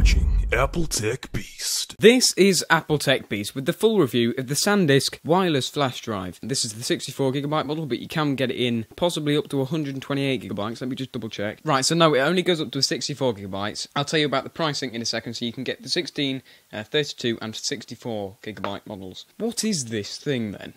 watching Apple Tech Beast. This is Apple Tech Beast with the full review of the SanDisk Wireless flash drive. This is the 64GB model, but you can get it in possibly up to 128GB. Let me just double check. Right, so no, it only goes up to 64GB. I'll tell you about the pricing in a second, so you can get the 16, 32 and 64GB models. What is this thing then?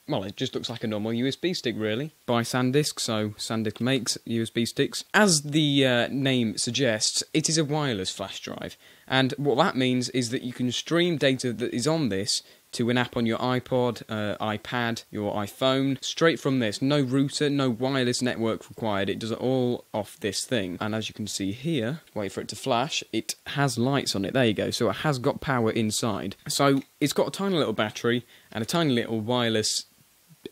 Well, it just looks like a normal USB stick, really, by SanDisk, so SanDisk makes USB sticks. As the name suggests, it is a wireless flash drive, and what that means is that you can stream data that is on this to an app on your iPod, iPad, your iPhone, straight from this. No router, no wireless network required, it does it all off this thing. And as you can see here, wait for it to flash, it has lights on it, there you go, so it has got power inside. So it's got a tiny little battery and a tiny little wireless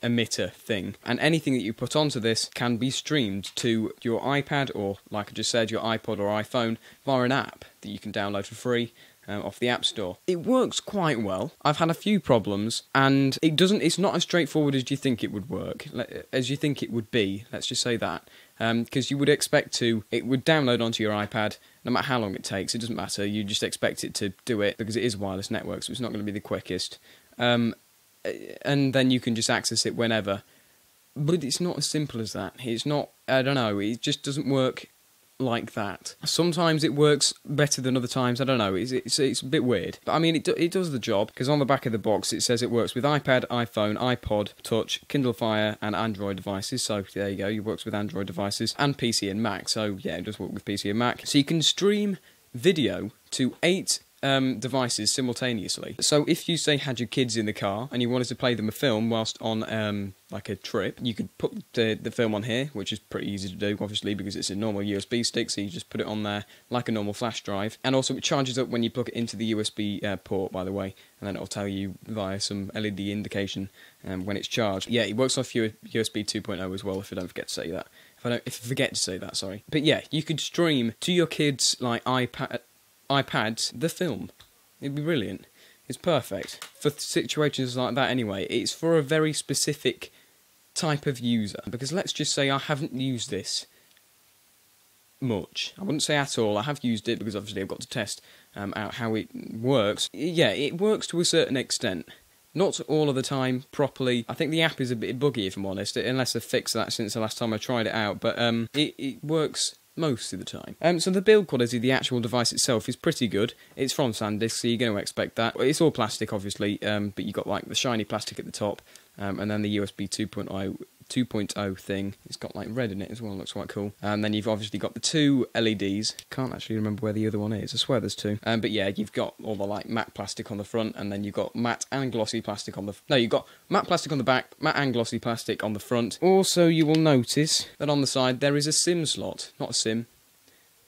emitter thing, and anything that you put onto this can be streamed to your iPad or, like I just said, your iPod or iPhone via an app that you can download for free off the App Store. It works quite well. I've had a few problems, and it's not as straightforward as you think it would work, as you think it would be, let's just say that, because you would expect it would download onto your iPad, no matter how long it takes, it doesn't matter, you just expect it to do it, because it is a wireless network, so it's not going to be the quickest. And then you can just access it whenever. But it's not as simple as that. It's not, I don't know, it just doesn't work like that. Sometimes it works better than other times, I don't know, it's a bit weird. But I mean, it does the job, because on the back of the box it says it works with iPad, iPhone, iPod, Touch, Kindle Fire and Android devices, so there you go, it works with Android devices, and PC and Mac, so yeah, it does work with PC and Mac. So you can stream video to 8 devices simultaneously. So if you, say, had your kids in the car and you wanted to play them a film whilst on like a trip, you could put the film on here, which is pretty easy to do, obviously, because it's a normal USB stick, so you just put it on there like a normal flash drive. And also it charges up when you plug it into the USB port, by the way, and then it'll tell you via some LED indication when it's charged. Yeah, it works off USB 2.0 as well, if I don't forget to say that. If I forget to say that, sorry. But yeah, you could stream to your kids' like iPads the film. It'd be brilliant. It's perfect for situations like that anyway. It's for a very specific type of user, because let's just say I haven't used this much. I wouldn't say at all. I have used it because obviously I've got to test out how it works. Yeah, it works to a certain extent. Not all of the time properly. I think the app is a bit buggy, if I'm honest, unless I've fixed that since the last time I tried it out, but it works most of the time. So the build quality of the actual device itself is pretty good. It's from SanDisk, so you're going to expect that. It's all plastic, obviously, but you've got like the shiny plastic at the top, and then the USB 2.0 thing. It's got like red in it as well, looks quite cool. And then you've obviously got the 2 LEDs. Can't actually remember where the other one is, I swear there's 2. But yeah, you've got all the like matte plastic on the front, and then you've got matte and glossy plastic on the... No, you've got matte plastic on the back, matte and glossy plastic on the front. Also, you will notice that on the side there is a SIM slot. Not a SIM.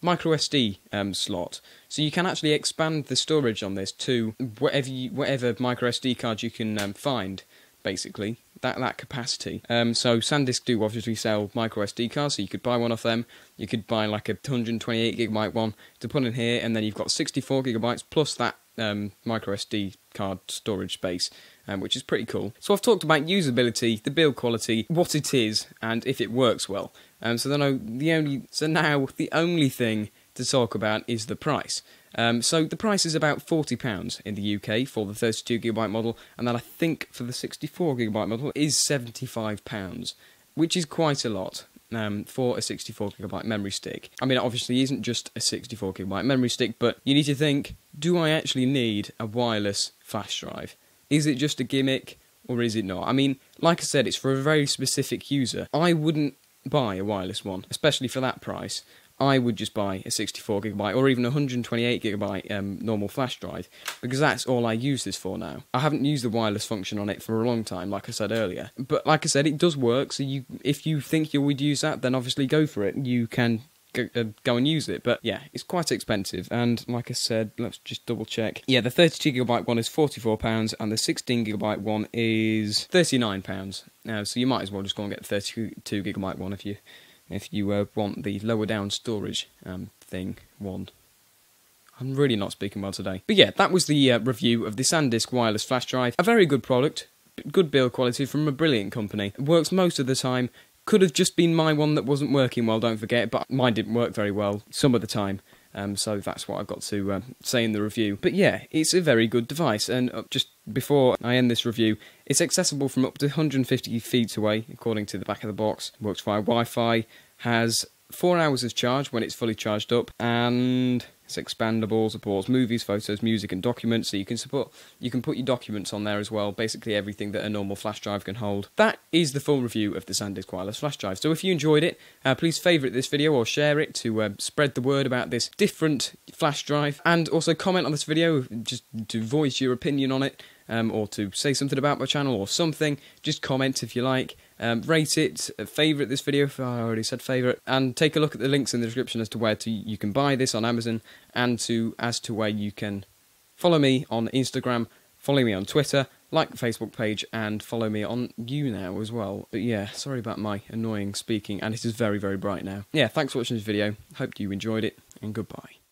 Micro SD slot, so you can actually expand the storage on this to whatever micro SD card you can find, basically, that capacity. So SanDisk do obviously sell micro SD cards, so you could buy one off them. You could buy like a 128GB one to put in here, and then you've got 64GB plus that micro SD card storage space, which is pretty cool. So I've talked about usability, the build quality, what it is, and if it works well. So now the only thing to talk about is the price. So the price is about £40 in the UK for the 32GB model, and then I think for the 64GB model is £75, which is quite a lot for a 64GB memory stick. I mean, it obviously isn't just a 64GB memory stick, but you need to think, do I actually need a wireless flash drive? Is it just a gimmick, or is it not? I mean, like I said, it's for a very specific user. I wouldn't buy a wireless one, especially for that price. I would just buy a 64GB or even a 128GB normal flash drive, because that's all I use this for now. I haven't used the wireless function on it for a long time, like I said earlier. But like I said, it does work, so if you think you would use that, then obviously go for it. You can go and use it, but yeah, it's quite expensive, and like I said, let's just double check. Yeah, the 32GB one is £44, and the 16GB one is £39. So you might as well just go and get the 32GB one if you want the lower down storage thing one. I'm really not speaking well today. But yeah, that was the review of the SanDisk Wireless flash drive. A very good product, good build quality from a brilliant company. It works most of the time. Could have just been my one that wasn't working well, don't forget, but mine didn't work very well some of the time. So that's what I've got to say in the review. But yeah, it's a very good device, and just before I end this review, it's accessible from up to 150 feet away, according to the back of the box. Works via Wi-Fi, has 4 hours of charge when it's fully charged up, and it's expandable, supports movies, photos, music and documents, so you can put your documents on there as well, basically everything that a normal flash drive can hold. That is the full review of the SanDisk Wireless flash drive. So if you enjoyed it, please favourite this video or share it to spread the word about this different flash drive, and also comment on this video just to voice your opinion on it, or to say something about my channel or something. Just comment if you like. Rate it, favourite this video if I already said favourite, and take a look at the links in the description as to where you can buy this on Amazon, and as to where you can follow me on Instagram, follow me on Twitter, like the Facebook page, and follow me on YouNow as well. But yeah, sorry about my annoying speaking, and it is very, very bright now. Yeah, thanks for watching this video, hope you enjoyed it, and goodbye.